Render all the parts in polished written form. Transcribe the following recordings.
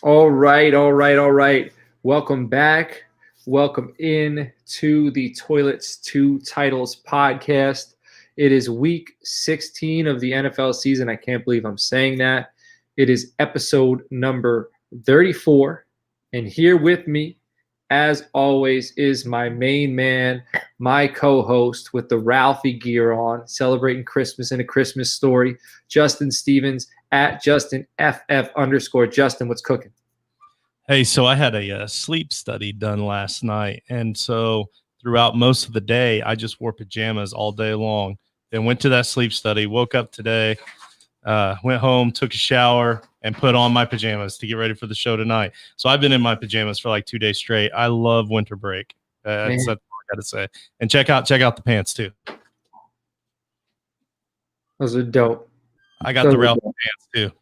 All right, all right, all right. Welcome back. Welcome in to the Toilets to Titles podcast. It is week 16 of the NFL season. I can't believe I'm saying that. It is episode number 34. And here with me, as always, is my main man, my co-host with the Ralphie gear on, celebrating Christmas and a Christmas story, Justin Stevens at JustinFF_. Justin, what's cooking? Hey, so I had a sleep study done last night, and so throughout most of the day, I just wore pajamas all day long. Then went to that sleep study, woke up today, went home, took a shower, and put on my pajamas to get ready for the show tonight. So I've been in my pajamas for like 2 days straight. I love winter break. That's all I got to say. And check out the pants too. Those are dope. I got the Ralph pants too.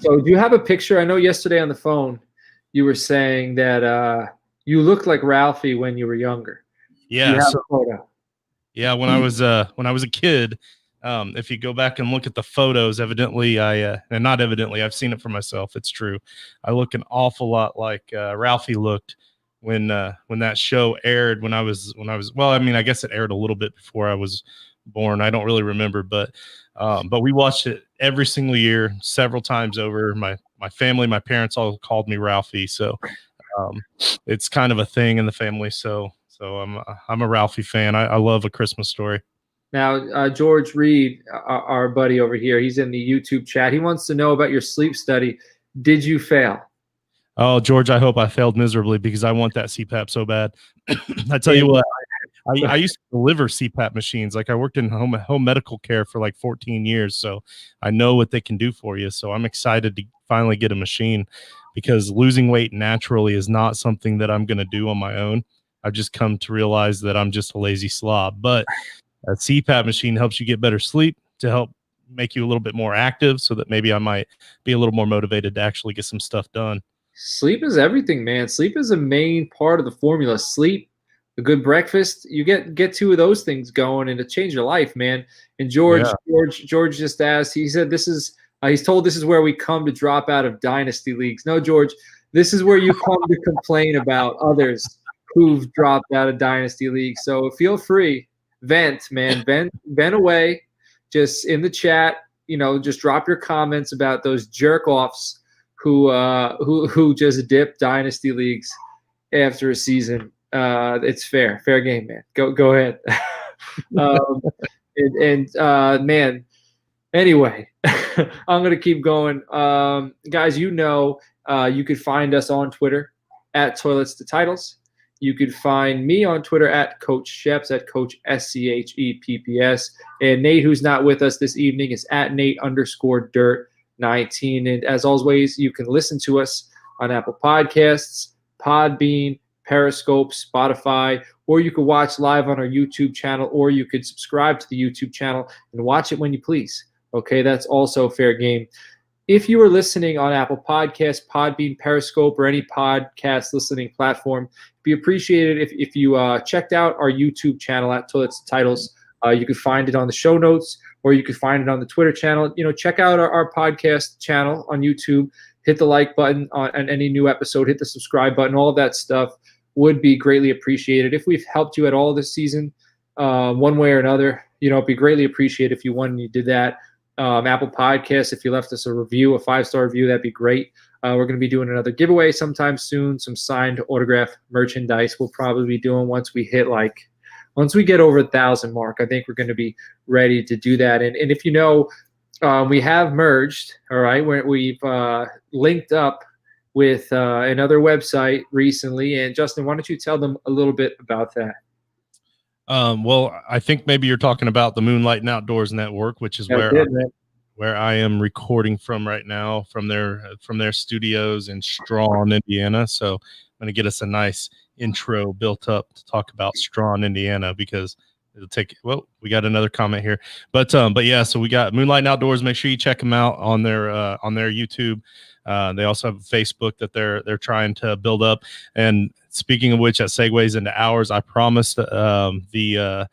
So do you have a picture? I know yesterday on the phone you were saying that you looked like Ralphie when you were younger. Yeah. You have a photo. Yeah, when I was a kid, if you go back and look at the photos, evidently and not evidently, I've seen it for myself. It's true. I look an awful lot like Ralphie looked when that show aired when I was well, I mean, I guess it aired a little bit before I was born. I don't really remember, but we watched it every single year, several times over. My family, my parents all called me Ralphie, so it's kind of a thing in the family. So I'm a Ralphie fan. I love A Christmas Story. Now, George Reed, our buddy over here, he's in the YouTube chat. He wants to know about your sleep study. Did you fail? Oh, George, I hope I failed miserably because I want that CPAP so bad. I tell you what, I used to deliver CPAP machines. Like I worked in home medical care for like 14 years, so I know what they can do for you. So I'm excited to finally get a machine because losing weight naturally is not something that I'm going to do on my own. I've just come to realize that I'm just a lazy slob. But a CPAP machine helps you get better sleep to help make you a little bit more active so that maybe I might be a little more motivated to actually get some stuff done. Sleep is everything, man. Sleep is a main part of the formula. Sleep, a good breakfast, you get two of those things going and it change your life, man. And George just asked, he said he's told this is where we come to drop out of dynasty leagues. No, George, this is where you come to complain about others who've dropped out of dynasty leagues. So feel free, vent, man, vent away. Just in the chat, just drop your comments about those jerk offs who just dipped dynasty leagues after a season. It's fair game, man. Go ahead. Man, anyway, I'm gonna keep going. Guys, you could find us on Twitter at Toilets to Titles. You could find me on Twitter at Coach Sheps, at Coach SCHEPPS. And Nate, who's not with us this evening, is at Nate_Dirt19. And as always, you can listen to us on Apple Podcasts, Podbean, Periscope, Spotify, or you could watch live on our YouTube channel, or you could subscribe to the YouTube channel and watch it when you please. Okay, that's also fair game. If you are listening on Apple Podcasts, Podbean, Periscope, or any podcast listening platform, it'd be appreciated if you checked out our YouTube channel at Toilets to Titles. You could find it on the show notes, or you could find it on the Twitter channel. Check out our podcast channel on YouTube. Hit the like button on any new episode. Hit the subscribe button. All of that stuff would be greatly appreciated. If we've helped you at all this season, one way or another, it'd be greatly appreciated if you won and you did that. Apple Podcasts, if you left us a review, a 5-star review, that'd be great. We're going to be doing another giveaway sometime soon, some signed autograph merchandise we'll probably be doing once we get over 1,000 mark. I think we're going to be ready to do that. And if we have merged, all right, we've linked up with another website recently. And Justin, why don't you tell them a little bit about that? Well, I think maybe you're talking about the Moonlightin Outdoors Network, which is where I am recording from right now from their studios in Strawn, Indiana. So I'm going to get us a nice intro built up to talk about Strawn, Indiana, because it'll take. Well, we got another comment here, but yeah. So we got Moonlightin Outdoors. Make sure you check them out on their YouTube. They also have a Facebook that they're trying to build up. And speaking of which, that segues into ours. I promised the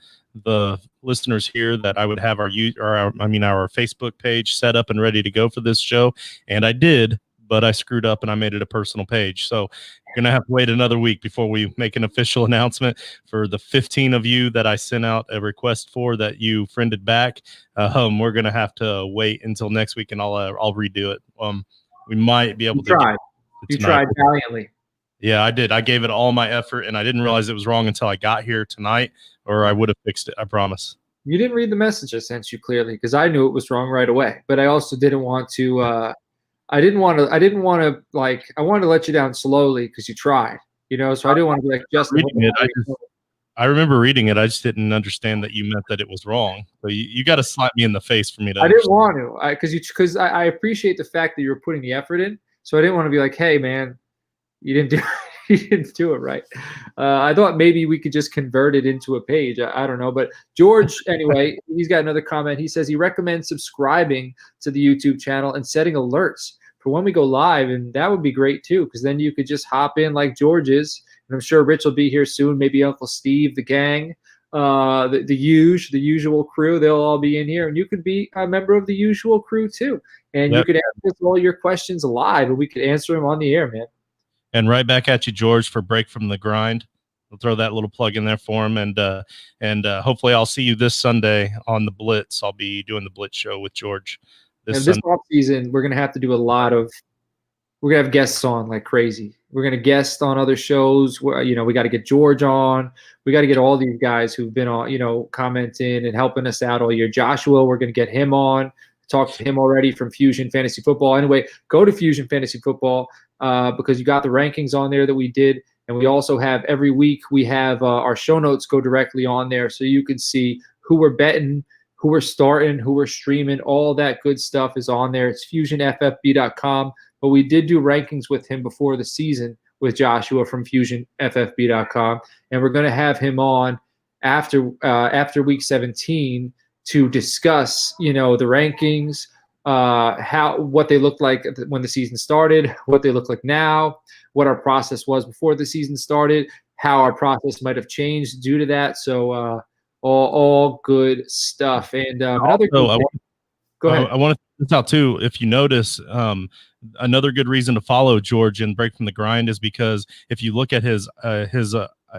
listeners here that I would have our Facebook page set up and ready to go for this show, and I did. but I screwed up and I made it a personal page. So you're going to have to wait another week before we make an official announcement for the 15 of you that I sent out a request for that you friended back. We're going to have to wait until next week, and I'll redo it. We might be able to try. You tried valiantly. Yeah, I did. I gave it all my effort, and I didn't realize it was wrong until I got here tonight, or I would have fixed it. I promise. You didn't read the message I sent you clearly, because I knew it was wrong right away. But I also didn't want to. I wanted to let you down slowly because you tried. So I didn't want to be like Justin. I remember reading it. I just didn't understand that you meant that it was wrong. So you got to slap me in the face for me to. I didn't want to, because I appreciate the fact that you were putting the effort in. So I didn't want to be like, hey man, you didn't do it right. I thought maybe we could just convert it into a page. I don't know. But George, anyway, he's got another comment. He says he recommends subscribing to the YouTube channel and setting alerts for when we go live. And that would be great too, because then you could just hop in like George is. And I'm sure Rich will be here soon. Maybe Uncle Steve, the gang, the usual crew. They'll all be in here. And you could be a member of the usual crew too. And you could ask us all your questions live, and we could answer them on the air, man. And right back at you, George, for Break from the Grind. We'll throw that little plug in there for him. And hopefully I'll see you this Sunday on the Blitz. I'll be doing the Blitz show with George. This off season, we're going to have to do we're going to have guests on like crazy. We're going to guest on other shows. We got to get George on. We got to get all these guys who've been on, commenting and helping us out all year. Joshua, we're going to get him on. Talked to him already from Fusion Fantasy Football. Anyway, go to Fusion Fantasy Football because you got the rankings on there that we did. And we also have every week we have our show notes go directly on there so you can see who we're betting, who we're starting, who we're streaming. All that good stuff is on there. It's fusionffb.com. But we did do rankings with him before the season with Joshua from fusionffb.com. And we're going to have him on after week 17 to discuss, the rankings, what they looked like when the season started, what they look like now, what our process was before the season started, how our process might have changed due to that. So all good stuff. And another go ahead. I want to point this out too. If you notice, another good reason to follow George and Break from the Grind is because if you look at his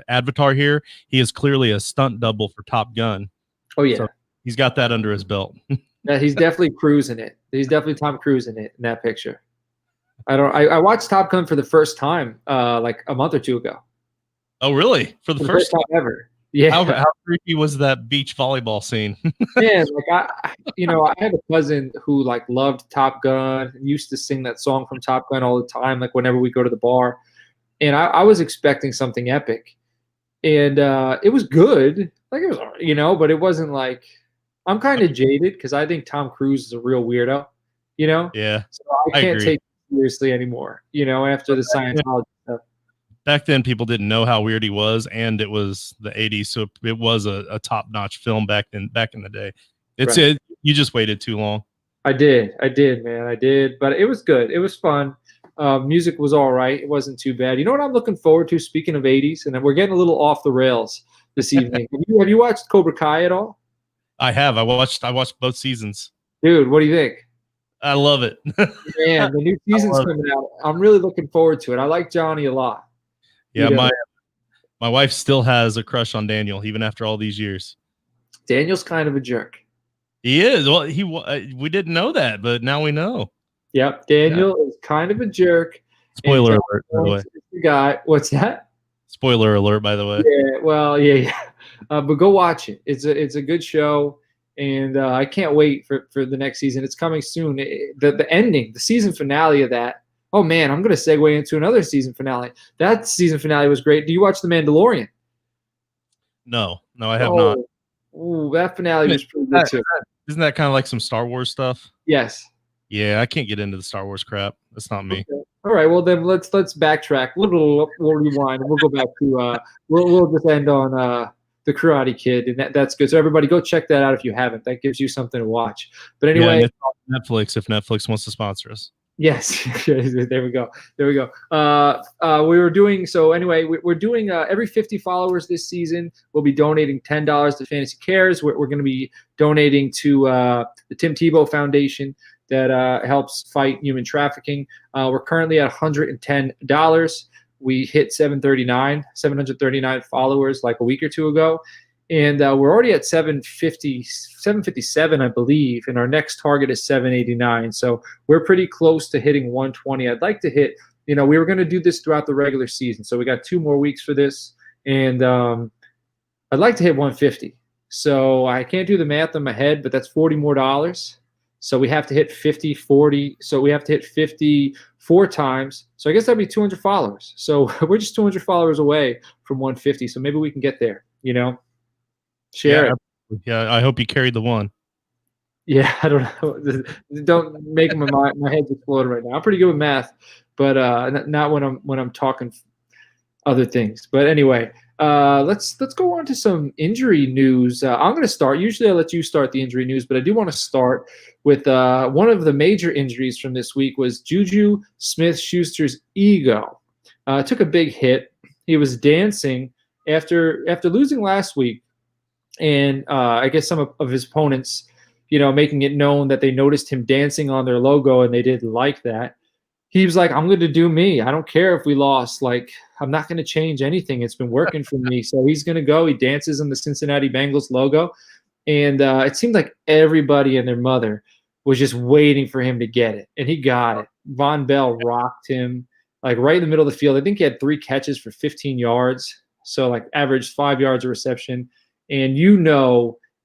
avatar here, he is clearly a stunt double for Top Gun. Oh yeah. So he's got that under his belt. Yeah, he's definitely cruising it. He's definitely Tom Cruise in that picture. I watched Top Gun for the first time like a month or two ago. Oh really? For the first time ever. Yeah. How creepy was that beach volleyball scene? Man, I had a cousin who loved Top Gun and used to sing that song from Top Gun all the time, whenever we go to the bar. And I was expecting something epic. And it was good. It was, but it wasn't I'm kind of jaded because I think Tom Cruise is a real weirdo, Yeah. So I can't take it seriously anymore, after the Scientology stuff. Back then, people didn't know how weird he was, and it was the 80s, so it was a top-notch film back in the day. You just waited too long. I did, man. I did, but it was good. It was fun. Music was all right. It wasn't too bad. You know what I'm looking forward to, speaking of 80s, and we're getting a little off the rails this evening. Have you watched Cobra Kai at all? I have. I watched both seasons. Dude, what do you think? I love it. Man, the new season's coming out. I'm really looking forward to it. I like Johnny a lot. Yeah, my wife still has a crush on Daniel even after all these years. Daniel's kind of a jerk. He is. Well, we didn't know that, but now we know. Yep, Daniel is kind of a jerk. Spoiler alert, by the way. Guy, what's that? Spoiler alert, by the way. Yeah, well, yeah. But go watch it. It's a good show, and I can't wait for the next season. It's coming soon. The ending, the season finale of that. Oh man, I'm going to segue into another season finale. That season finale was great. Do you watch The Mandalorian? No, I have not. Ooh, that finale was pretty good too. Isn't that kind of like some Star Wars stuff? Yes. Yeah, I can't get into the Star Wars crap. That's not me. Okay. All right, well then let's backtrack. We'll rewind and we'll go back to we'll just end on the Karate Kid, and that's good. So everybody, go check that out if you haven't. That gives you something to watch. But anyway, it's on Netflix if Netflix wants to sponsor us. Yes, there we go. We're doing every 50 followers this season. We'll be donating $10 to Fantasy Cares. We're going to be donating to the Tim Tebow Foundation that helps fight human trafficking. We're currently at $110. We hit 739 followers like a week or two ago. And we're already at 757, I believe. And our next target is 789. So we're pretty close to hitting 120. I'd like to hit, we were going to do this throughout the regular season. So we got 2 more weeks for this. And I'd like to hit 150. So I can't do the math in my head, but that's $40 more. So we have to hit 50, 40. So we have to hit 50 4 times. So I guess that'd be 200 followers. So we're just 200 followers away from 150. So maybe we can get there, Share it. Yeah, I hope you carried the one. Yeah, I don't know. Don't make my head's exploding right now. I'm pretty good with math, but not when I'm talking other things. But anyway, let's go on to some injury news. I'm going to start. Usually I let you start the injury news, but I do want to start with one of the major injuries from this week was Juju Smith-Schuster's ego. Took a big hit. He was dancing after losing last week. And I guess some of his opponents, making it known that they noticed him dancing on their logo and they didn't like that. He was like, I'm going to do me. I don't care if we lost. Like, I'm not going to change anything. It's been working for me. So he's going to go. He dances on the Cincinnati Bengals logo. And it seemed like everybody and their mother was just waiting for him to get it. And he got it. Von Bell rocked him, like right in the middle of the field. I think he had 3 catches for 15 yards. So like averaged 5 yards a reception. And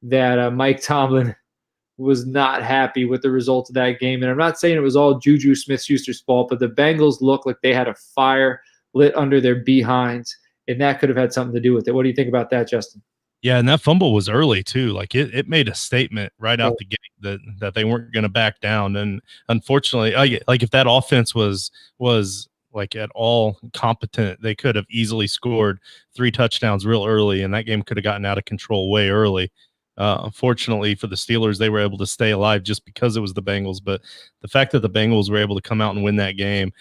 that Mike Tomlin was not happy with the results of that game. And I'm not saying it was all Juju Smith-Schuster's fault, but the Bengals looked like they had a fire lit under their behinds, and that could have had something to do with it. What do you think about that, Justin? Yeah, and that fumble was early too. Like it made a statement right out the gate that they weren't going to back down. And unfortunately, like if that offense was like at all competent, they could have easily scored 3 touchdowns real early, and that game could have gotten out of control way early. Unfortunately for the Steelers, they were able to stay alive just because it was the Bengals. But the fact that the Bengals were able to come out and win that game,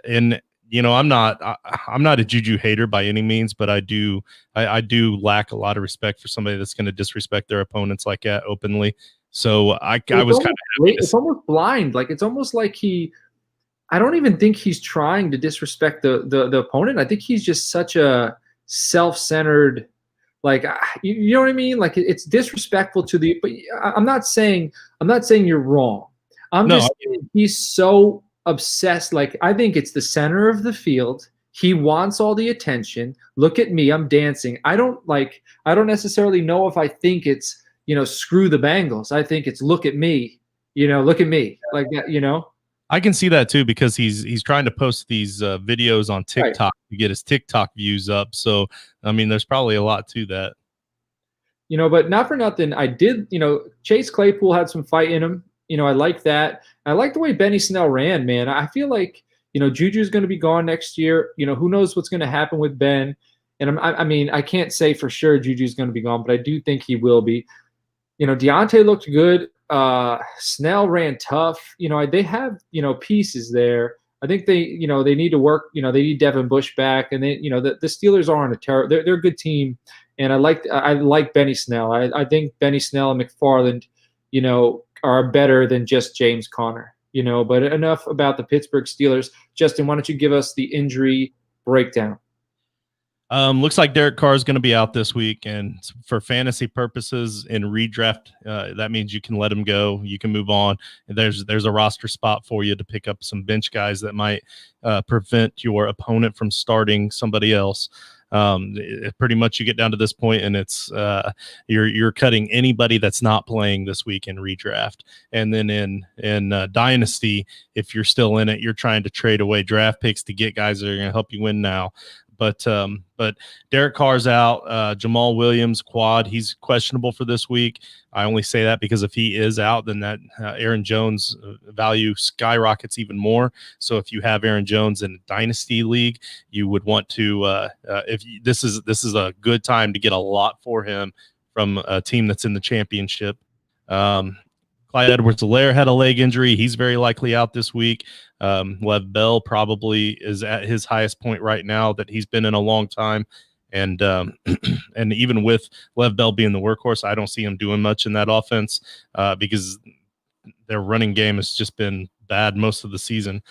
and I'm not a Juju hater by any means, but I do lack a lot of respect for somebody that's going to disrespect their opponents like that openly. So I was kind of it's almost blind. Like it's almost like I don't even think he's trying to disrespect the opponent. I think he's just such a self-centered, like, you know what I mean? Like it's disrespectful to the, but I'm not saying you're wrong. I'm just saying he's so obsessed. Like, I think it's the center of the field. He wants all the attention. Look at me. I'm dancing. I don't necessarily know if I think it's, screw the Bengals. I think it's look at me, look at me like that, I can see that too, because he's trying to post these videos on TikTok to get his TikTok views up. So, I mean, there's probably a lot to that. But not for nothing. I did, Chase Claypool had some fight in him. I like that. I like the way Benny Snell ran, man. I feel like, Juju's going to be gone next year. Who knows what's going to happen with Ben. And I mean, I can't say for sure Juju's going to be gone, but I do think he will be. Deontay looked good. Snell ran tough. They have, pieces there. I think they need to work. They need Devin Bush back, and they, the Steelers aren't a terror. They're a good team, and I like Benny Snell. I think Benny Snell and McFarland, are better than just James Conner. But enough about the Pittsburgh Steelers. Justin, why don't you give us the injury breakdown? Looks like Derek Carr is going to be out this week, and for fantasy purposes in redraft, that means you can let him go. You can move on. There's a roster spot for you to pick up some bench guys that might prevent your opponent from starting somebody else. Pretty much you get down to this point, and it's you're cutting anybody that's not playing this week in redraft. And then in dynasty, if you're still in it, you're trying to trade away draft picks to get guys that are going to help you win now. But Derek Carr's out. Jamal Williams quad, he's questionable for this week. I only say that because if he is out, then that Aaron Jones value skyrockets even more. So if you have Aaron Jones in a dynasty league, you would want to this is a good time to get a lot for him from a team that's in the championship. Clyde Edwards-Helaire had a leg injury. He's very likely out this week. Lev Bell probably is at his highest point right now that he's been in a long time. And and even with Lev Bell being the workhorse, I don't see him doing much in that offense because their running game has just been bad most of the season,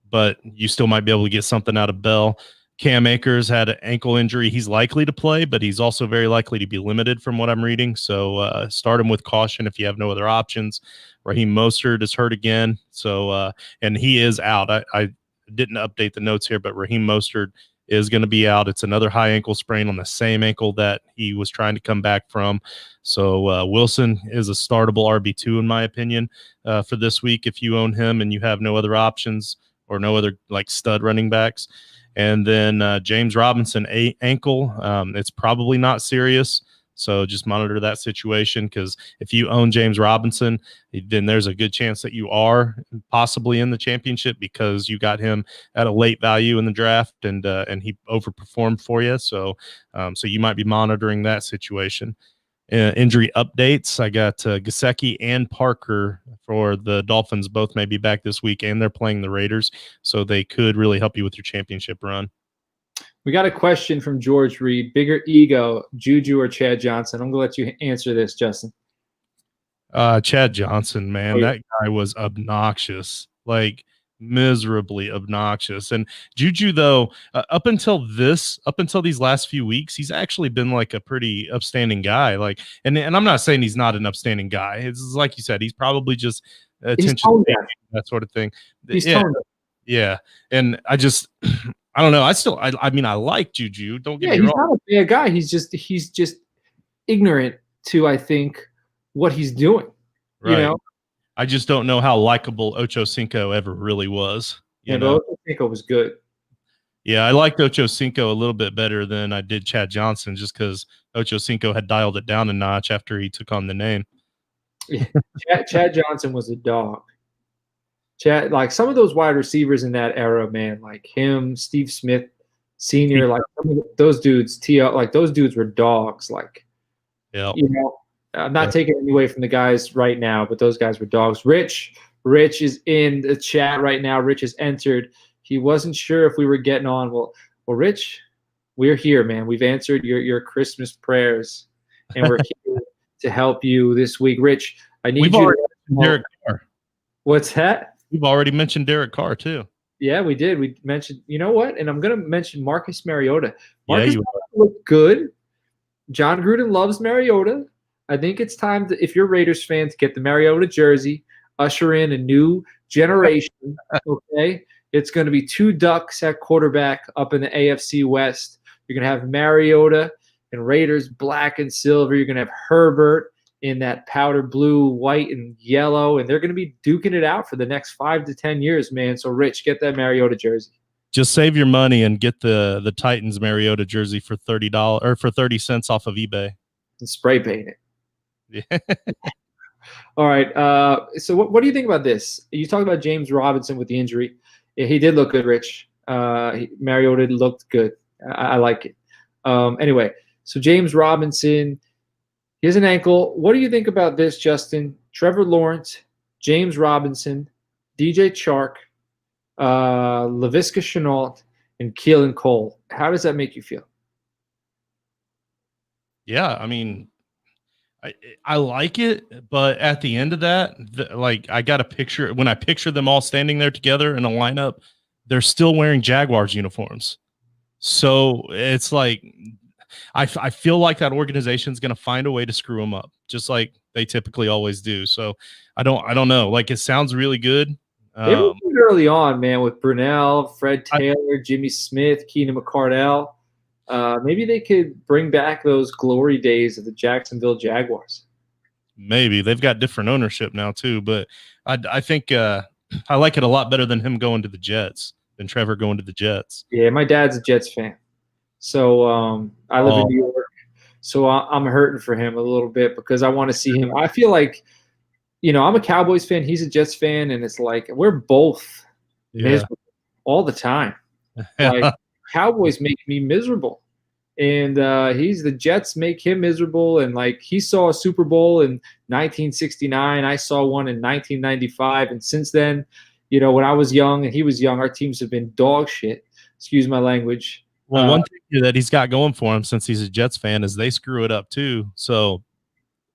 but you still might be able to get something out of Bell. Cam Akers had an ankle injury. He's likely to play, but he's also very likely to be limited from what I'm reading. So start him with caution if you have no other options. Raheem Mostert is hurt again. So, and he is out. I didn't update the notes here, but Raheem Mostert is going to be out. It's another high ankle sprain on the same ankle that he was trying to come back from. So Wilson is a startable RB2 in my opinion for this week if you own him and you have no other options or no other like stud running backs. And then James Robinson, ankle. It's probably not serious. So just monitor that situation, because if you own James Robinson, then there's a good chance that you are possibly in the championship because you got him at a late value in the draft and he overperformed for you. So so you might be monitoring that situation. Injury updates. I got Gesicki and Parker for the Dolphins. Both may be back this week, and they're playing the Raiders, so they could really help you with your championship run. We got a question from George Reed. Bigger ego, Juju or Chad Johnson? I'm going to let you answer this, Justin. Chad Johnson, man. That guy was obnoxious. Like, miserably obnoxious. And Juju, though, up until these last few weeks, he's actually been like a pretty upstanding guy. Like, and I'm not saying he's not an upstanding guy. It's like you said, he's probably just attention, that sort of thing. Yeah. And I just, I don't know. I mean, I like Juju. Don't get me wrong. He's not a bad guy. He's just ignorant to, I think, what he's doing. Right. You know? I just don't know how likable Ocho Cinco ever really was. But Ocho Cinco was good. Yeah, I liked Ocho Cinco a little bit better than I did Chad Johnson, just because Ocho Cinco had dialed it down a notch after he took on the name. Chad Johnson was a dog. Chad, like some of those wide receivers in that era, man, like him, Steve Smith Sr., like some of those dudes, like those dudes were dogs. Like, you know. I'm not taking any away from the guys right now, but those guys were dogs. Rich is in the chat right now. Rich has entered. He wasn't sure if we were getting on. Well, Rich, we're here, man. We've answered your Christmas prayers, and we're here to help you this week. Rich, I need you to Derek Carr. What's that? We've already mentioned Derek Carr too. Yeah, we did. We mentioned, you know what? And I'm going to mention Marcus Mariota. Marcus Mariota looked good. John Gruden loves Mariota. I think it's time to, if you're Raiders fans, get the Mariota jersey, usher in a new generation. Okay, it's going to be 2 Ducks at quarterback up in the AFC West. You're going to have Mariota and Raiders black and silver. You're going to have Herbert in that powder blue, white, and yellow, and they're going to be duking it out for the next 5 to 10 years, man. So, Rich, get that Mariota jersey. Just save your money and get the Titans Mariota jersey for $30 or for 30 cents off of eBay and spray paint it. Yeah. All right. So what do you think about this? You talked about James Robinson with the injury. He did look good, Rich. Mariota looked good. I like it. Anyway, so James Robinson, he has an ankle. What do you think about this, Justin? Trevor Lawrence, James Robinson, DJ Chark, Laviska Shenault, and Keelan Cole. How does that make you feel? Yeah, I mean, I like it, but at the end of that, like I got a picture. When I picture them all standing there together in a lineup, they're still wearing Jaguars uniforms. So it's like I feel like that organization is going to find a way to screw them up, just like they typically always do. So I don't know. Like it sounds really good. They were good early on, man, with Brunell, Fred Taylor, Jimmy Smith, Keenan McCardell. Maybe they could bring back those glory days of the Jacksonville Jaguars. Maybe. They've got different ownership now too, but I think I like it a lot better than him going to the Jets, than Trevor going to the Jets. Yeah, my dad's a Jets fan. So I live in New York, so I'm hurting for him a little bit because I want to see him. I feel like, you know, I'm a Cowboys fan, he's a Jets fan, and it's like we're both miserable all the time. Like Cowboys make me miserable, and the Jets make him miserable. And like he saw a Super Bowl in 1969, I saw one in 1995, and since then, you know, when I was young and he was young, our teams have been dog shit. Excuse my language. Well, one thing that he's got going for him, since he's a Jets fan, is they screw it up too. So,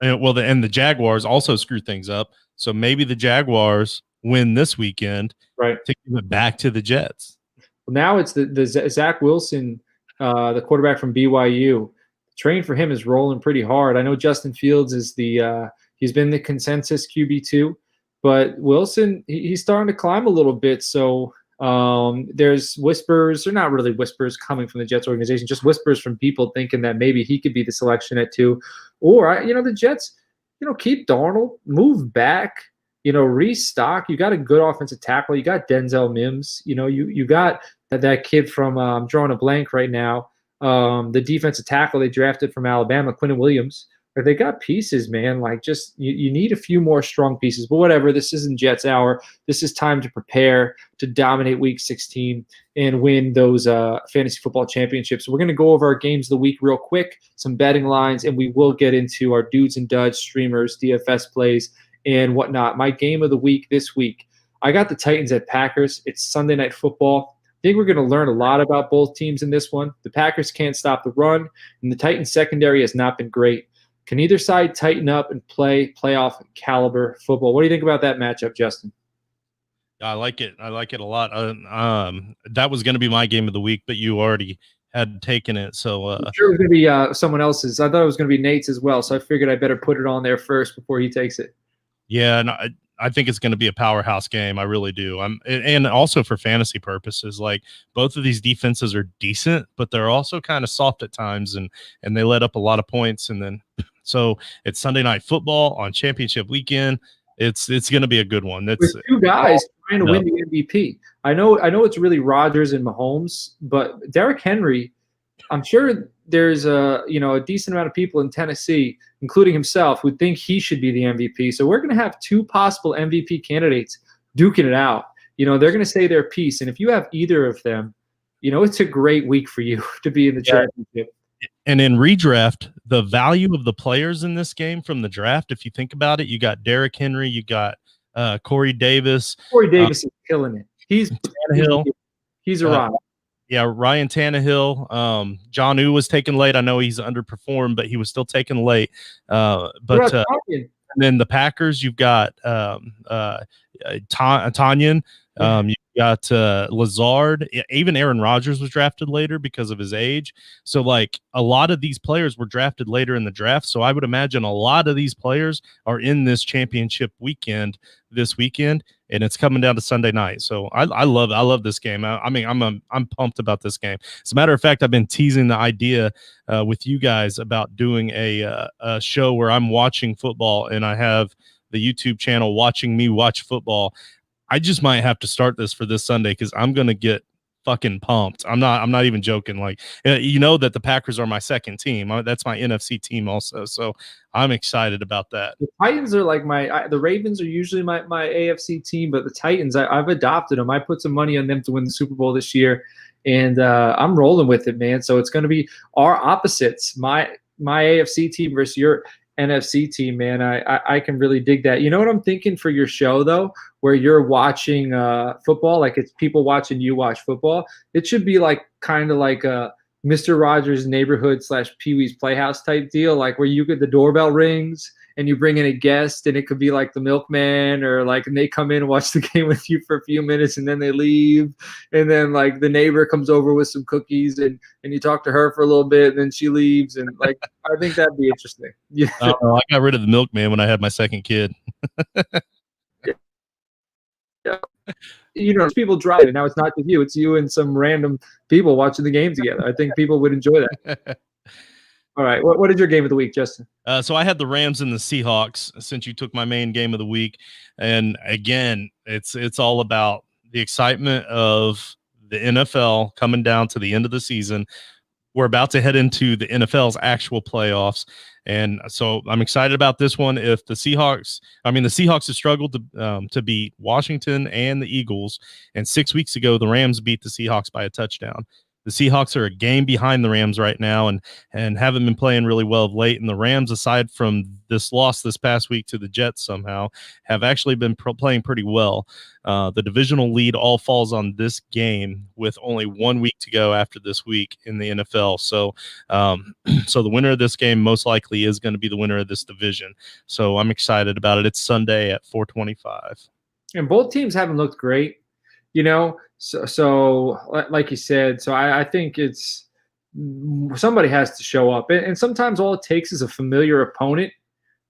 and the Jaguars also screw things up. So maybe the Jaguars win this weekend, right? to give it back to the Jets. Well, now it's the Zach Wilson, the quarterback from BYU. Train for him is rolling pretty hard. I know Justin Fields is he's been the consensus QB2, but Wilson, he's starting to climb a little bit. So there's whispers, or not really whispers, coming from the Jets organization, just whispers from people thinking that maybe he could be the selection at 2. Or the Jets, keep Darnold, move back, restock. You got a good offensive tackle. You got Denzel Mims. You got that kid from I'm drawing a blank right now. The defensive tackle they drafted from Alabama, Quinnen Williams. They got pieces, man. Like, just you need a few more strong pieces. But whatever, this isn't Jets hour. This is time to prepare to dominate Week 16 and win those fantasy football championships. So we're going to go over our games of the week real quick, some betting lines, and we will get into our dudes and duds, streamers, DFS plays, and whatnot. My game of the week this week, I got the Titans at Packers. It's Sunday Night Football. I think we're going to learn a lot about both teams in this one. The Packers can't stop the run, and the Titans secondary has not been great. Can either side tighten up and play playoff caliber football? What do you think about that matchup, Justin? I like it. I like it a lot. That was going to be my game of the week, but you already had taken it. So I'm sure it was going to be someone else's. I thought it was going to be Nate's as well, so I figured I better put it on there first before he takes it. Yeah, and I think it's going to be a powerhouse game. I really do. And also for fantasy purposes, like, both of these defenses are decent, but they're also kind of soft at times, and they let up a lot of points. And then, so it's Sunday Night Football on championship weekend. It's going to be a good one. That's with 2 guys trying to win the MVP. I know it's really Rodgers and Mahomes, but Derrick Henry, I'm sure there's a decent amount of people in Tennessee, including himself, who think he should be the MVP. So we're going to have 2 possible MVP candidates duking it out. They're going to say their piece, and if you have either of them, it's a great week for you to be in the championship. And in redraft, the value of the players in this game from the draft, if you think about it, you got Derrick Henry, you got Corey Davis. Corey Davis is killing it. He's a rock. Yeah, Ryan Tannehill. Jonnu was taken late. I know he's underperformed, but he was still taken late. And then the Packers, you've got Tanyan. You've got Lazard. Even Aaron Rodgers was drafted later because of his age. So, like, a lot of these players were drafted later in the draft. So I would imagine a lot of these players are in this championship weekend this weekend, and it's coming down to Sunday night. So I love this game. I'm pumped about this game. As a matter of fact, I've been teasing the idea with you guys about doing a show where I'm watching football, and I have the YouTube channel Watching Me Watch Football. I just might have to start this for this Sunday, because I'm going to get fucking pumped. I'm not even joking. Like, that the Packers are my second team. That's my NFC team also. So I'm excited about that. The Titans are like the Ravens are usually my AFC team, but the Titans, I've adopted them. I put some money on them to win the Super Bowl this year, and I'm rolling with it, man. So it's going to be our opposites. My AFC team versus your NFC team, man. I can really dig that. You know what I'm thinking for your show, though, where you're watching football, like it's people watching you watch football? It should be like kind of like a Mr. Rogers' Neighborhood / Pee-wee's Playhouse type deal, like where you get the doorbell rings and you bring in a guest, and it could be like the milkman, or like, and they come in and watch the game with you for a few minutes and then they leave, and then like the neighbor comes over with some cookies and you talk to her for a little bit and then she leaves, and like I think that'd be interesting. Yeah. I got rid of the milkman when I had my second kid. Yeah. People drive it. Now it's not just you, it's you and some random people watching the game together. I think people would enjoy that. All right. What is your game of the week, Justin? So I had the Rams and the Seahawks, since you took my main game of the week. And again, it's all about the excitement of the NFL coming down to the end of the season. We're about to head into the NFL's actual playoffs. And so I'm excited about this one. If the Seahawks have struggled to beat Washington and the Eagles. And 6 weeks ago, the Rams beat the Seahawks by a touchdown. The Seahawks are a game behind the Rams right now and haven't been playing really well of late. And the Rams, aside from this loss this past week to the Jets, somehow have actually been playing pretty well. The divisional lead all falls on this game with only 1 week to go after this week in the NFL. So, so the winner of this game most likely is going to be the winner of this division. So I'm excited about it. It's Sunday at 4:25. And both teams haven't looked great, you know. So like you said, so I think it's somebody has to show up, and sometimes all it takes is a familiar opponent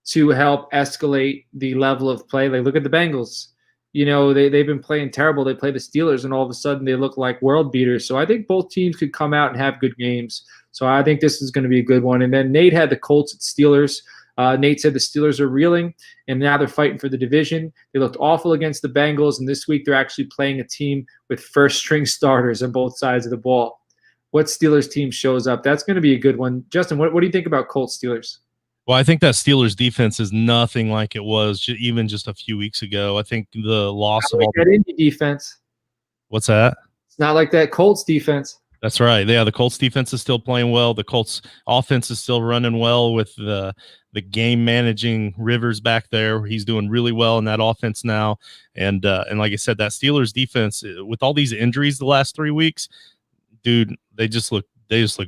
to help escalate the level of play. Like, look at the Bengals. You know, they've been playing terrible. They play the Steelers, and all of a sudden they look like world beaters. So I think both teams could come out and have good games. So I think this is going to be a good one. And then Nate had the Colts at Steelers. Nate said the Steelers are reeling, and now they're fighting for the division. They looked awful against the Bengals, and this week they're actually playing a team with first-string starters on both sides of the ball. What Steelers team shows up? That's going to be a good one. Justin, what do you think about Colts Steelers? Well, I think that Steelers defense is nothing like it was even just a few weeks ago. I think the loss of all that Indy defense. What's that? It's not like that Colts defense. That's right. Yeah, the Colts defense is still playing well. The Colts offense is still running well with the game managing Rivers back there. He's doing really well in that offense now. And like I said, that Steelers defense with all these injuries the last 3 weeks, dude, they just look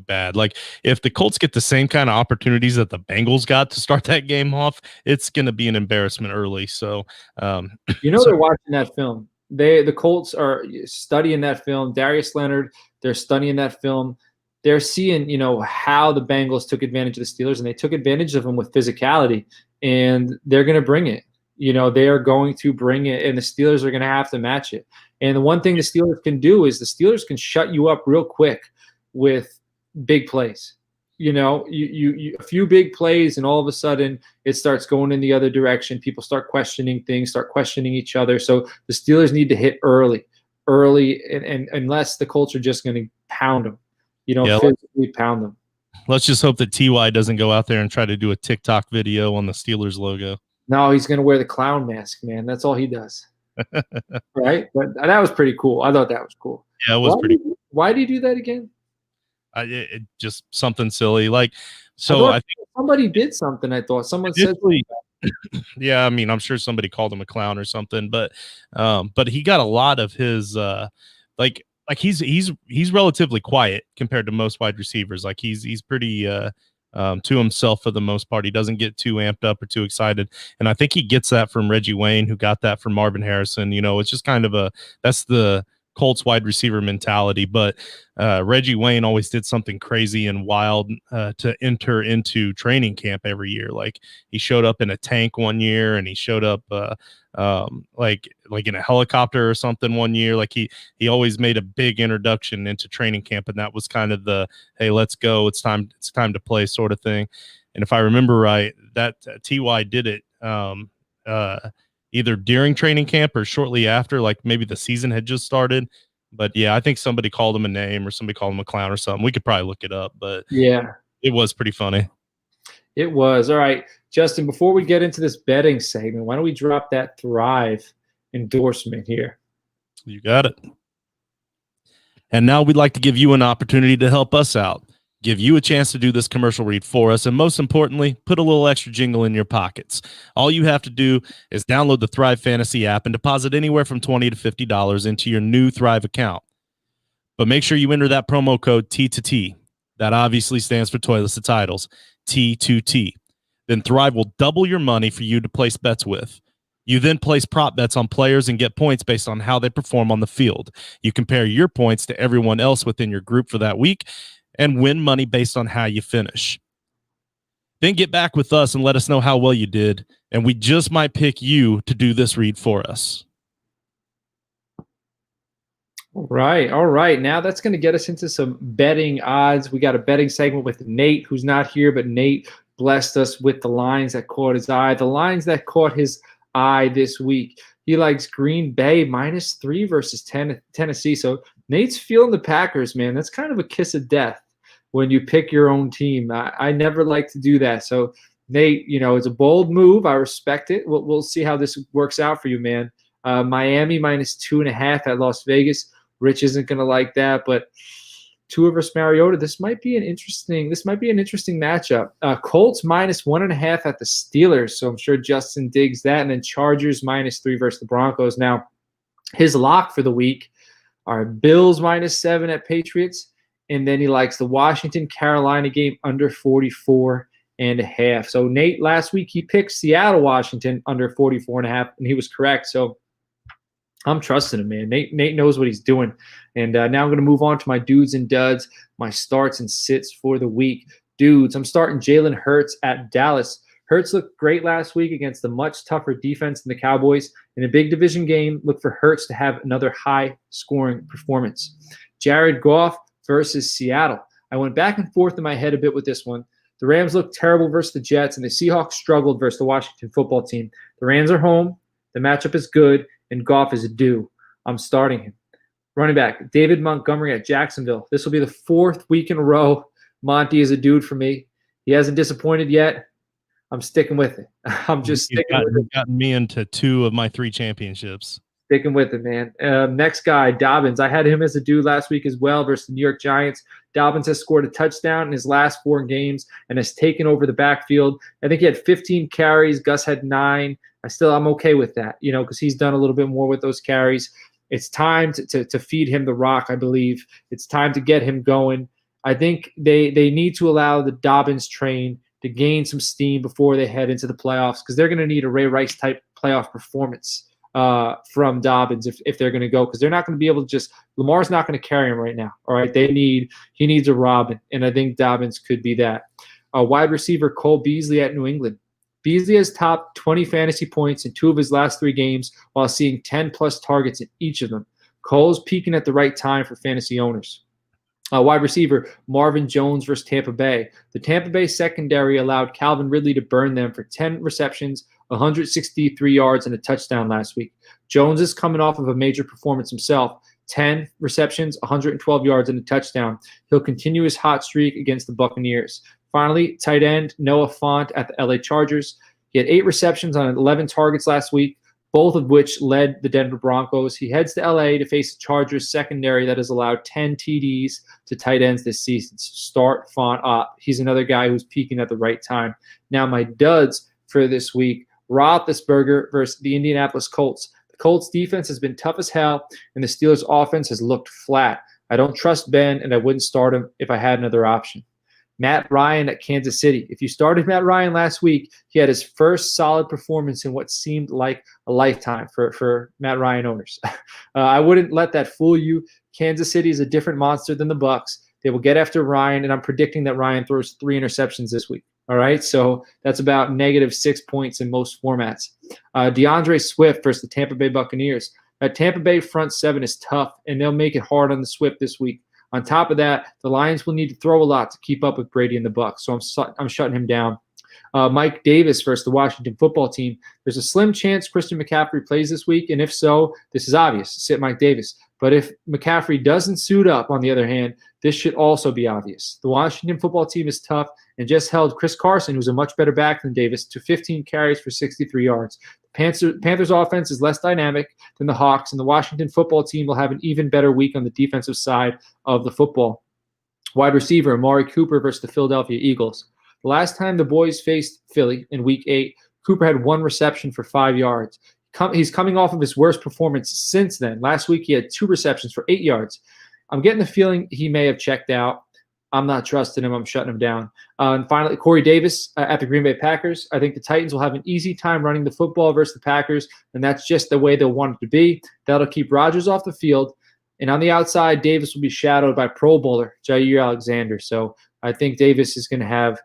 bad. Like, if the Colts get the same kind of opportunities that the Bengals got to start that game off, it's going to be an embarrassment early. So, they're watching that film. The Colts are studying that film. Darius Leonard, they're studying that film. They're seeing, how the Bengals took advantage of the Steelers, and they took advantage of them with physicality, and they're going to bring it. They are going to bring it, and the Steelers are going to have to match it. And the one thing the Steelers can do is the Steelers can shut you up real quick with big plays. You a few big plays, and all of a sudden it starts going in the other direction. People start questioning things, start questioning each other. So the Steelers need to hit early, and unless the Colts are just going to pound them, physically pound them. Let's just hope that Ty doesn't go out there and try to do a TikTok video on the Steelers logo. No, he's going to wear the clown mask, man. That's all he does. Right? But that was pretty cool. I thought that was cool. Yeah, it was pretty cool. Why do you do that again? It just something silly. Like, so I think somebody did something. I thought someone said, yeah, I mean, I'm sure somebody called him a clown or something, but he got a lot of his, like he's relatively quiet compared to most wide receivers. Like, he's pretty, to himself for the most part. He doesn't get too amped up or too excited. And I think he gets that from Reggie Wayne, who got that from Marvin Harrison. It's just kind of that's the Colts wide receiver mentality. But Reggie Wayne always did something crazy and wild to enter into training camp every year. Like, he showed up in a tank one year, and he showed up like in a helicopter or something one year. Like, he always made a big introduction into training camp, and that was kind of the, hey, let's go, it's time to play sort of thing. And if I remember right, that Ty did it either during training camp or shortly after, like maybe the season had just started. But yeah, I think somebody called him a name, or somebody called him a clown or something. We could probably look it up, but yeah, it was pretty funny. It was. All right, Justin, before we get into this betting segment, why don't we drop that Thrive endorsement here? You got it. And now we'd like to give you an opportunity to help us out. Give you a chance to do this commercial read for us, and most importantly, put a little extra jingle in your pockets. All you have to do is download the Thrive Fantasy app and deposit anywhere from $20 to $50 into your new Thrive account. But make sure you enter that promo code T2T. That obviously stands for Toilets to Titles, T2T. Then Thrive will double your money for you to place bets with. You then place prop bets on players and get points based on how they perform on the field. You compare your points to everyone else within your group for that week and win money based on how you finish. Then get back with us and let us know how well you did, and we just might pick you to do this read for us. All right. Now that's going to get us into some betting odds. We got a betting segment with Nate, who's not here, but Nate blessed us with the lines that caught his eye. The lines that caught his eye this week. He likes Green Bay -3 versus Tennessee. So Nate's feeling the Packers, man. That's kind of a kiss of death when you pick your own team. I never like to do that. So Nate, it's a bold move. I respect it. We'll see how this works out for you, man. Miami -2.5 at Las Vegas. Rich isn't going to like that, but Tua versus Mariota. This might be an interesting matchup. Colts -1.5 at the Steelers, so I'm sure Justin digs that. And then Chargers -3 versus the Broncos. Now, his lock for the week are Bills -7 at Patriots, and then he likes the Washington-Carolina game under 44.5. So Nate, last week he picked Seattle-Washington under 44.5, and he was correct. So I'm trusting him, man. Nate knows what he's doing. And now I'm going to move on to my dudes and duds, my starts and sits for the week. Dudes, I'm starting Jalen Hurts at Dallas. Hurts looked great last week against a much tougher defense than the Cowboys. In a big division game, look for Hurts to have another high-scoring performance. Jared Goff versus Seattle. I went back and forth in my head a bit with this one. The Rams looked terrible versus the Jets, and the Seahawks struggled versus the Washington football team. The Rams are home. The matchup is good, and Goff is due. I'm starting him. Running back, David Montgomery at Jacksonville. This will be the 4th week in a row. Monty is a dude for me. He hasn't disappointed yet. I'm sticking with it. I'm just sticking with it. You've gotten me into 2 of my 3 championships. Sticking with it, man. Next guy, Dobbins. I had him as a dude last week as well versus the New York Giants. Dobbins has scored a touchdown in his last 4 games and has taken over the backfield. I think he had 15 carries. Gus had 9. I'm okay with that, because he's done a little bit more with those carries. It's time to feed him the rock, I believe. It's time to get him going. I think they need to allow the Dobbins train to gain some steam before they head into the playoffs, because they're going to need a Ray Rice type playoff performance from Dobbins if they're going to go, because they're not going to be able to just – Lamar's not going to carry him right now, all right? He needs a Robin, and I think Dobbins could be that. Wide receiver Cole Beasley at New England. Beasley has topped 20 fantasy points in 2 of his last 3 games while seeing 10-plus targets in each of them. Cole's peaking at the right time for fantasy owners. Wide receiver Marvin Jones versus Tampa Bay. The Tampa Bay secondary allowed Calvin Ridley to burn them for 10 receptions, 163 yards, and a touchdown last week. Jones is coming off of a major performance himself. 10 receptions, 112 yards, and a touchdown. He'll continue his hot streak against the Buccaneers. Finally, tight end Noah Fant at the LA Chargers. He had 8 receptions on 11 targets last week, both of which led the Denver Broncos. He heads to LA to face the Chargers secondary that has allowed 10 TDs to tight ends this season. So start Fant up. He's another guy who's peaking at the right time. Now my duds for this week, Roethlisberger versus the Indianapolis Colts. The Colts defense has been tough as hell, and the Steelers offense has looked flat. I don't trust Ben, and I wouldn't start him if I had another option. Matt Ryan at Kansas City. If you started Matt Ryan last week, he had his first solid performance in what seemed like a lifetime for Matt Ryan owners. I wouldn't let that fool you. Kansas City is a different monster than the Bucs. They will get after Ryan, and I'm predicting that Ryan throws 3 interceptions this week. All right, so that's about -6 points in most formats. DeAndre Swift versus the Tampa Bay Buccaneers. That Tampa Bay front 7 is tough, and they'll make it hard on the Swift this week. On top of that, the Lions will need to throw a lot to keep up with Brady and the Bucs, so I'm shutting him down. Mike Davis versus the Washington football team. There's a slim chance Christian McCaffrey plays this week, and if so, this is obvious. Sit Mike Davis. But if McCaffrey doesn't suit up, on the other hand, this should also be obvious. The Washington football team is tough and just held Chris Carson, who's a much better back than Davis, to 15 carries for 63 yards. The Panthers' offense is less dynamic than the Hawks, and the Washington football team will have an even better week on the defensive side of the football. Wide receiver Amari Cooper versus the Philadelphia Eagles. The last time the boys faced Philly in Week 8, Cooper had 1 reception for 5 yards. He's coming off of his worst performance since then. Last week, he had 2 receptions for 8 yards. I'm getting the feeling he may have checked out. I'm not trusting him. I'm shutting him down. And finally, Corey Davis at the Green Bay Packers. I think the Titans will have an easy time running the football versus the Packers, and that's just the way they'll want it to be. That'll keep Rodgers off the field. And on the outside, Davis will be shadowed by Pro Bowler Jair Alexander. So I think Davis is going to have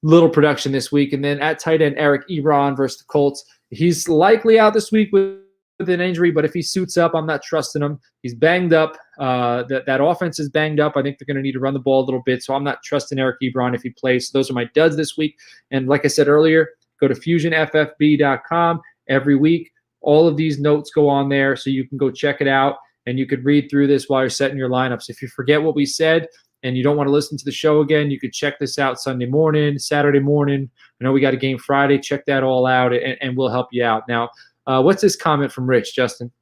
little production this week. And then at tight end, Eric Ebron versus the Colts. He's likely out this week with an injury, but if he suits up, I'm not trusting him. He's banged up. That offense is banged up. I think they're going to need to run the ball a little bit, so I'm not trusting Eric Ebron if he plays. So those are my duds this week. And like I said earlier, go to fusionffb.com every week. All of these notes go on there, so you can go check it out, and you could read through this while you're setting your lineups. If you forget what we said and you don't want to listen to the show again, you could check this out Sunday morning, Saturday morning. I know we got a game Friday. Check that all out, and we'll help you out. Now, what's this comment from Rich, Justin?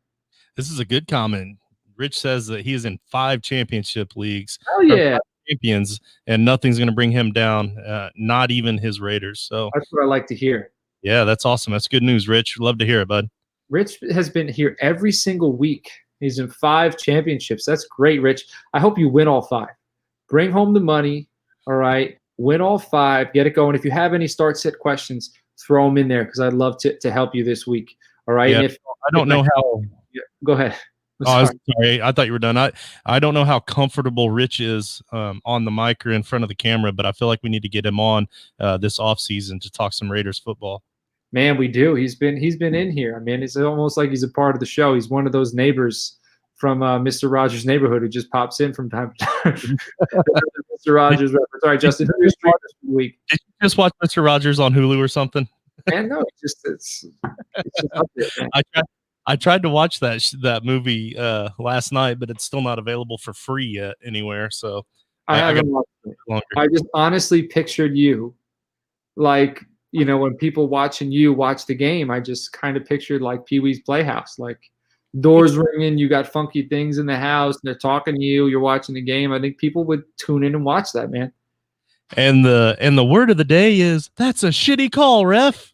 This is a good comment. Rich says that he is in 5 championship leagues. Oh yeah, champions, and nothing's going to bring him down. Not even his Raiders. So that's what I like to hear. Yeah, that's awesome. That's good news, Rich. Love to hear it, bud. Rich has been here every single week. He's in 5 championships. That's great, Rich. I hope you win all 5. Bring home the money. All right. Win all 5. Get it going. If you have any start-sit questions, throw them in there because I'd love to help you this week. All right. Yeah, and I don't know how. Go ahead. Sorry. I thought you were done. I don't know how comfortable Rich is on the mic or in front of the camera, but I feel like we need to get him on this offseason to talk some Raiders football. Man, we do. He's been in here. I mean, it's almost like he's a part of the show. He's one of those neighbors from Mr. Rogers' Neighborhood who just pops in from time to time. Mr. Rogers reference. All right, Justin, who is your week? Did you just watch Mr. Rogers on Hulu or something? Man, no, it's just up there, man. I tried to watch that movie last night, but it's still not available for free yet anywhere. So I haven't watched it. I just honestly pictured you like, you know, when people watching you watch the game, I just kind of pictured like Pee-wee's Playhouse, like doors ringing, you got funky things in the house, and they're talking to you, you're watching the game. I think people would tune in and watch that, man. And the word of the day is, that's a shitty call, ref.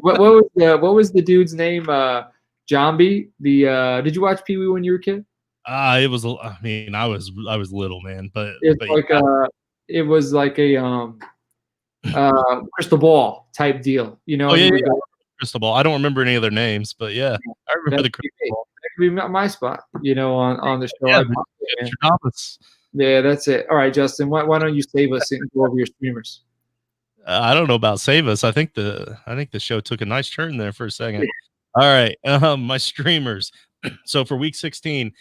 what was the dude's name? Jambi. Did you watch Pee-wee when you were a kid? It was. I mean, I was little, man, but it was like a crystal ball type deal, you know. Oh yeah, crystal ball. I don't remember any of their names, but yeah, I remember the crystal ball. That could be my spot, you know, on the show. Yeah, that's it. All right, Justin, why don't you save us and go over your streamers? I don't know about save us. I think the show took a nice turn there for a second. All right, my streamers. So for week 16,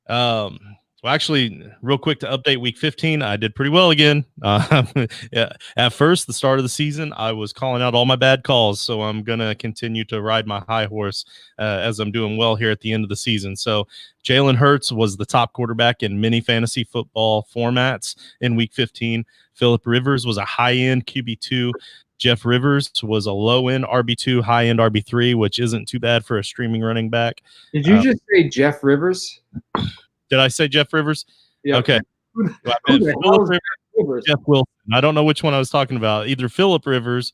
well, actually, real quick to update week 15, I did pretty well again. Yeah, at first, the start of the season, I was calling out all my bad calls, so I'm gonna continue to ride my high horse as I'm doing well here at the end of the season. So Jalen Hurts was the top quarterback in many fantasy football formats in week 15. Phillip Rivers was a high-end QB2. Jeff Rivers was a low-end RB2, high-end RB3, which isn't too bad for a streaming running back. Did you just say Jeff Rivers? Did I say Jeff Rivers? Yeah. Okay. Jeff Wilson. I don't know which one I was talking about. Either Phillip Rivers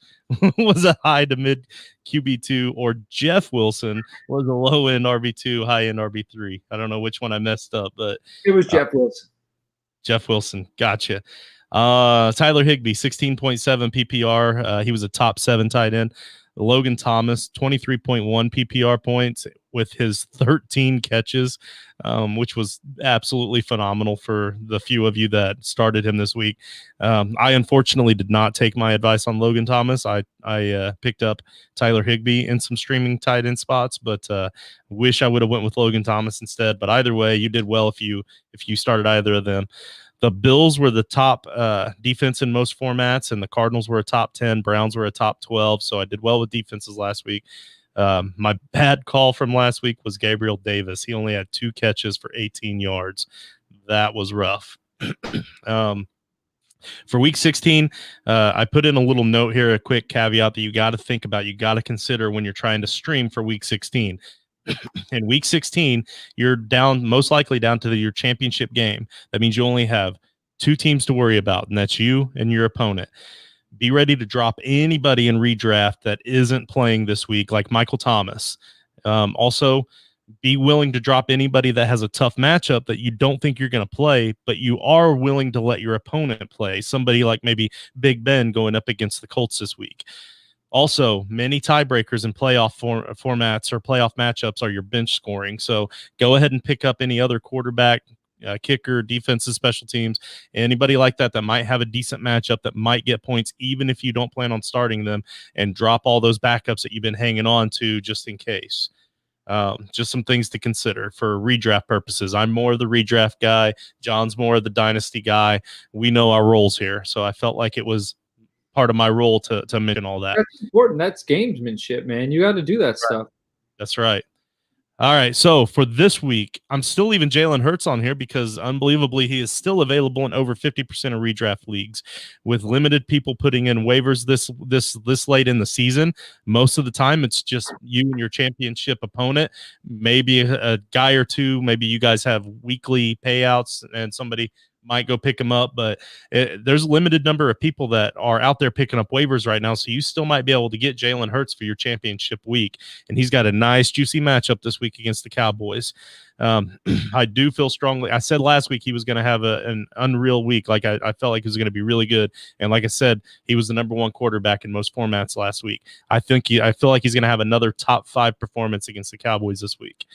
was a high to mid QB2 or Jeff Wilson was a low-end RB2, high-end RB3. I don't know which one I messed up, but it was Jeff Wilson. Jeff Wilson. Gotcha. Tyler Higbee, 16.7 PPR. He was a top 7 tight end. Logan Thomas, 23.1 PPR points with his 13 catches, which was absolutely phenomenal for the few of you that started him this week. I unfortunately did not take my advice on Logan Thomas. I picked up Tyler Higbee in some streaming tight end spots, but wish I would have went with Logan Thomas instead. But either way, you did well if you started either of them. The Bills were the top defense in most formats, and the Cardinals were a top 10. Browns were a top 12, so I did well with defenses last week. My bad call from last week was Gabriel Davis. He only had 2 catches for 18 yards. That was rough. For week 16, I put in a little note here, a quick caveat that you got to think about, you got to consider when you're trying to stream for week 16. In week 16, you're most likely down to your championship game. That means you only have 2 teams to worry about, and that's you and your opponent. Be ready to drop anybody in redraft that isn't playing this week, like Michael Thomas. Also, be willing to drop anybody that has a tough matchup that you don't think you're going to play, but you are willing to let your opponent play. Somebody like maybe Big Ben going up against the Colts this week. Also, many tiebreakers in playoff formats or playoff matchups are your bench scoring. So go ahead and pick up any other quarterback, kicker, defensive, special teams, anybody like that might have a decent matchup that might get points even if you don't plan on starting them, and drop all those backups that you've been hanging on to just in case. Just some things to consider for redraft purposes. I'm more of the redraft guy. John's more of the dynasty guy. We know our roles here. So I felt like it was part of my role to mention all that. That's important. That's gamesmanship, man. You got to do that stuff. That's right. All right, so for this week, I'm still leaving Jalen Hurts on here because unbelievably he is still available in over 50% of redraft leagues. With limited people putting in waivers this late in the season, most of the time it's just you and your championship opponent, maybe a guy or two, maybe you guys have weekly payouts and somebody might go pick him up, but there's a limited number of people that are out there picking up waivers right now, so you still might be able to get Jalen Hurts for your championship week, and he's got a nice, juicy matchup this week against the Cowboys. I do feel strongly. I said last week he was going to have an unreal week. Like I felt like he was going to be really good, and like I said, he was the #1 quarterback in most formats last week. I feel like he's going to have another top 5 performance against the Cowboys this week.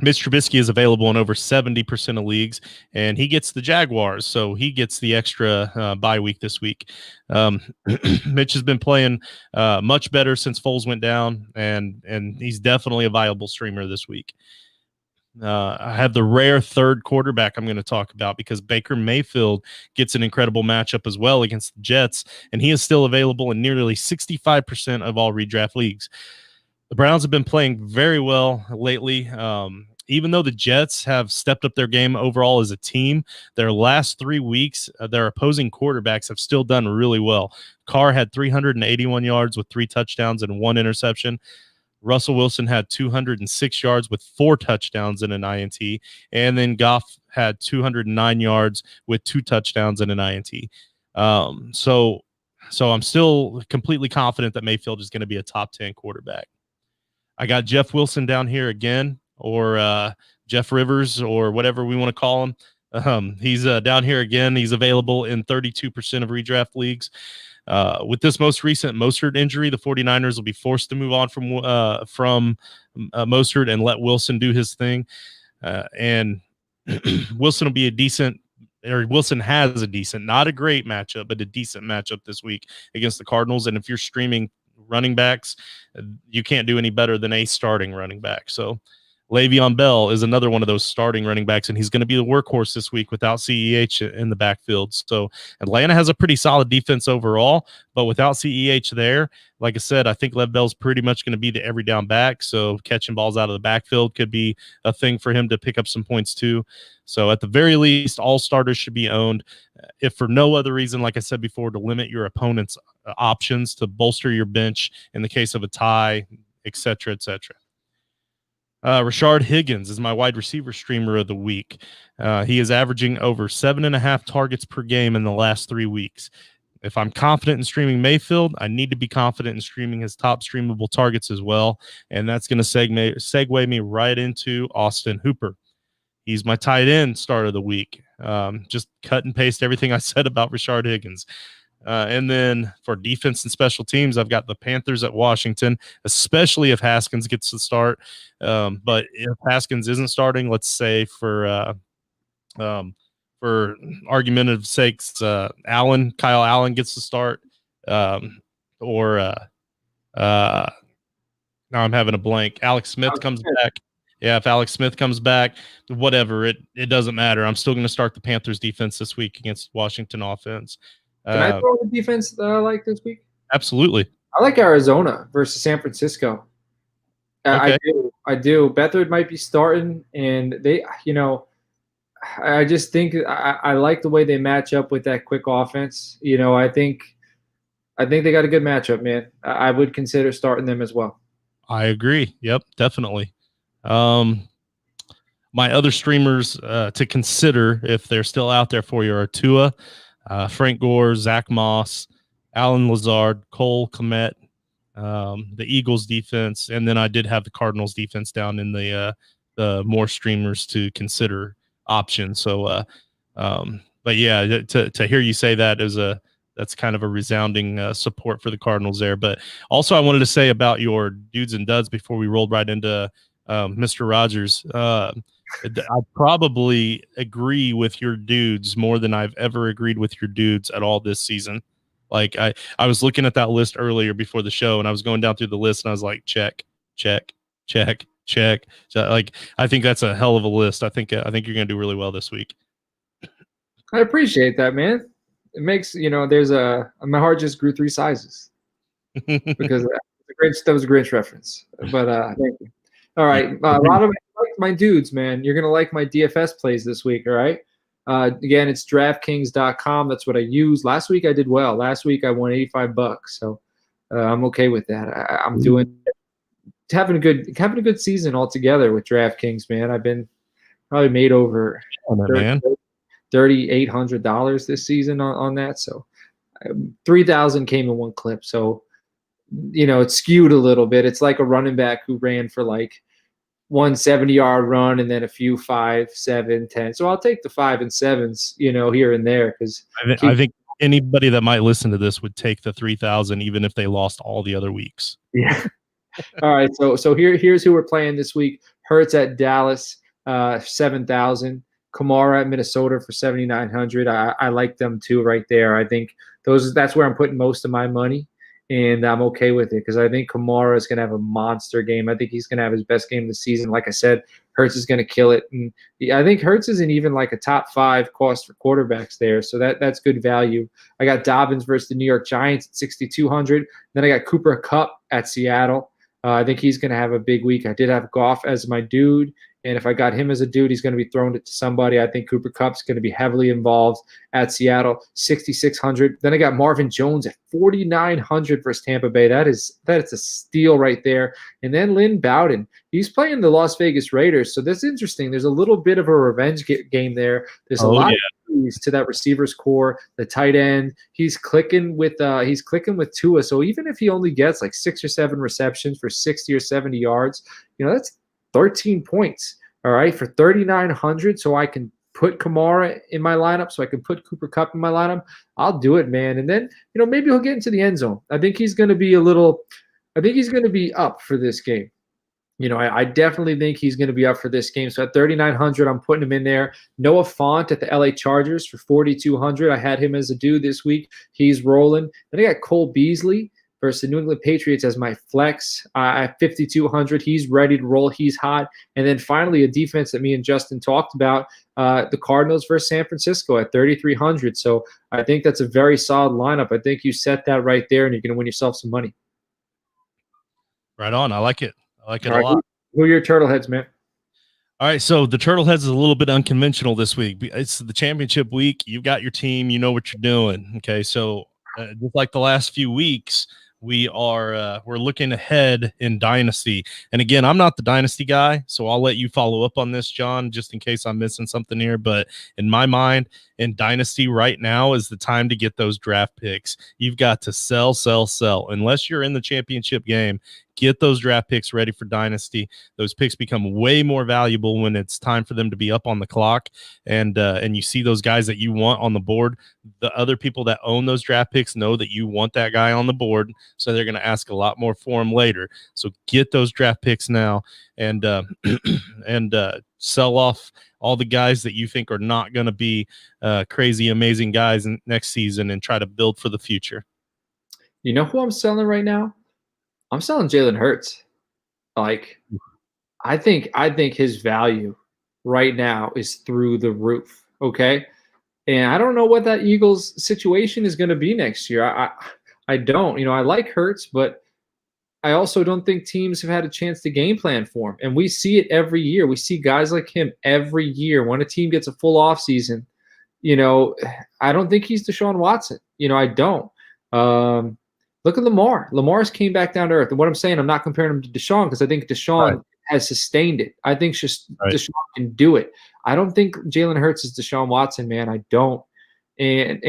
Mitch Trubisky is available in over 70% of leagues, and he gets the Jaguars, so he gets the extra bye week this week. Mitch has been playing much better since Foles went down, and he's definitely a viable streamer this week. I have the rare third quarterback I'm going to talk about because Baker Mayfield gets an incredible matchup as well against the Jets, and he is still available in nearly 65% of all redraft leagues. The Browns have been playing very well lately. Even though the Jets have stepped up their game overall as a team, their last 3 weeks, their opposing quarterbacks have still done really well. Carr had 381 yards with 3 touchdowns and 1 interception. Russell Wilson had 206 yards with 4 touchdowns and an INT. And then Goff had 209 yards with 2 touchdowns and an INT. So I'm still completely confident that Mayfield is going to be a top 10 quarterback. I got Jeff Wilson down here again, or Jeff Rivers, or whatever we want to call him. He's down here again. He's available in 32% of redraft leagues. With this most recent Mostert injury, the 49ers will be forced to move on from Mostert and let Wilson do his thing. And Wilson will be a decent, or Wilson has a decent, not a great matchup, but a decent matchup this week against the Cardinals. And if you're streaming running backs, you can't do any better than a starting running back. So Le'Veon Bell is another one of those starting running backs, and he's going to be the workhorse this week without CEH in the backfield. So Atlanta has a pretty solid defense overall, but without CEH there, like I said, I think Lev Bell's pretty much going to be the every down back. So catching balls out of the backfield could be a thing for him to pick up some points too. So at the very least, all starters should be owned. If for no other reason, like I said before, to limit your opponent's options, to bolster your bench in the case of a tie, etc., etc. Rashard Higgins is my wide receiver streamer of the week. He is averaging over 7.5 targets per game in the last 3 weeks. If I'm confident in streaming Mayfield, I need to be confident in streaming his top streamable targets as well. And that's going to segue me right into Austin Hooper. He's my tight end start of the week. Just cut and paste everything I said about Rashard Higgins. And then for defense and special teams, I've got the Panthers at Washington, especially if Haskins gets to start. But if Haskins isn't starting, let's say for argumentative sakes, Kyle Allen gets to start, now I'm having a blank. Alex Smith comes back. Yeah, if Alex Smith comes back, whatever, it doesn't matter. I'm still going to start the Panthers defense this week against Washington offense. Can I throw the defense that I like this week? Absolutely. I like Arizona versus San Francisco. Okay. I do. Beathard might be starting, and they, I just think I like the way they match up with that quick offense. I think they got a good matchup, man. I would consider starting them as well. I agree. Yep, definitely. My other streamers to consider, if they're still out there for you, are Tua, Frank Gore, Zach Moss, Alan Lazard, Cole Kmet, the Eagles defense, and then I did have the Cardinals defense down in the more streamers to consider options. So, but yeah, to hear you say that that's kind of a resounding support for the Cardinals there. But also, I wanted to say about your dudes and duds before we rolled right into Mr. Rogers. I probably agree with your dudes more than I've ever agreed with your dudes at all this season. Like I was looking at that list earlier before the show, and I was going down through the list, and I was like, check, check, check, check. So, like, I think that's a hell of a list. I think you're going to do really well this week. I appreciate that, man. It makes, there's my heart just grew 3 sizes because of that. That was a Grinch reference. But thank you. All right, a lot of my dudes, man. You're gonna like my DFS plays this week. All right. Again, it's DraftKings.com. That's what I use. Last week I did well. Last week I won $85, so I'm okay with that. I'm having a good season altogether with DraftKings, man. I've been probably made over $3,800 this season on that. So 3,000 came in one clip. So it's skewed a little bit. It's like a running back who ran for like 170-yard run and then a few 5, 7, 10. So I'll take the 5 and 7s, here and there, because I think anybody that might listen to this would take the 3,000 even if they lost all the other weeks. Yeah. All right. So here's who we're playing this week. Hurts at Dallas, 7,000. Kamara at Minnesota for 7,900. I like them too right there. I think that's where I'm putting most of my money. And I'm okay with it because I think Kamara is going to have a monster game. I think he's going to have his best game of the season. Like I said, Hurts is going to kill it. And I think Hurts isn't even like a top 5 cost for quarterbacks there. So that's good value. I got Dobbins versus the New York Giants at 6,200. Then I got Cooper Kupp at Seattle. I think he's going to have a big week. I did have Goff as my dude. And if I got him as a dude, he's going to be throwing it to somebody. I think Cooper Kupp's going to be heavily involved at Seattle, 6,600. Then I got Marvin Jones at 4,900 versus Tampa Bay. That is a steal right there. And then Lynn Bowden. He's playing the Las Vegas Raiders. So that's interesting. There's a little bit of a revenge game there. There's a lot of keys to that receivers core, the tight end. He's clicking with Tua. So even if he only gets like 6 or 7 receptions for 60 or 70 yards, that's 13 points, all right, for 3,900. So I can put Kamara in my lineup, so I can put Cooper Kupp in my lineup. I'll do it, man. And then, maybe he'll get into the end zone. I think he's going to be up for this game. I definitely think he's going to be up for this game. So at 3,900, I'm putting him in there. Noah Fant at the LA Chargers for 4,200. I had him as a dude this week. He's rolling. Then I got Cole Beasley versus the New England Patriots as my flex at 5,200. He's ready to roll. He's hot. And then finally, a defense that me and Justin talked about, the Cardinals versus San Francisco at 3,300. So I think that's a very solid lineup. I think you set that right there, and you're going to win yourself some money. Right on. I like it. I like it a lot. Who are your turtleheads, man? All right, so the turtleheads is a little bit unconventional this week. It's the championship week. You've got your team. You know what you're doing. Okay, so just like the last few weeks, we're looking ahead in Dynasty. And again, I'm not the Dynasty guy, so I'll let you follow up on this, John, just in case I'm missing something here. But in my mind, in Dynasty right now is the time to get those draft picks. You've got to sell. Unless you're in the championship game, get those draft picks ready for Dynasty. Those picks become way more valuable when it's time for them to be up on the clock, and you see those guys that you want on the board. The other people that own those draft picks know that you want that guy on the board, so they're going to ask a lot more for him later. So get those draft picks now and sell off all the guys that you think are not going to be crazy, amazing guys next season, and try to build for the future. You know who I'm selling right now? I'm selling Jalen Hurts. Like, I think his value right now is through the roof. Okay. And I don't know what that Eagles situation is going to be next year. I don't. I like Hurts, but I also don't think teams have had a chance to game plan for him. And we see it every year. We see guys like him every year. When a team gets a full offseason, I don't think he's Deshaun Watson. I don't. Look at Lamar. Lamar's came back down to earth. And what I'm saying, I'm not comparing him to Deshaun because I think Deshaun has sustained it. I think Deshaun can do it. I don't think Jalen Hurts is Deshaun Watson, man. I don't. And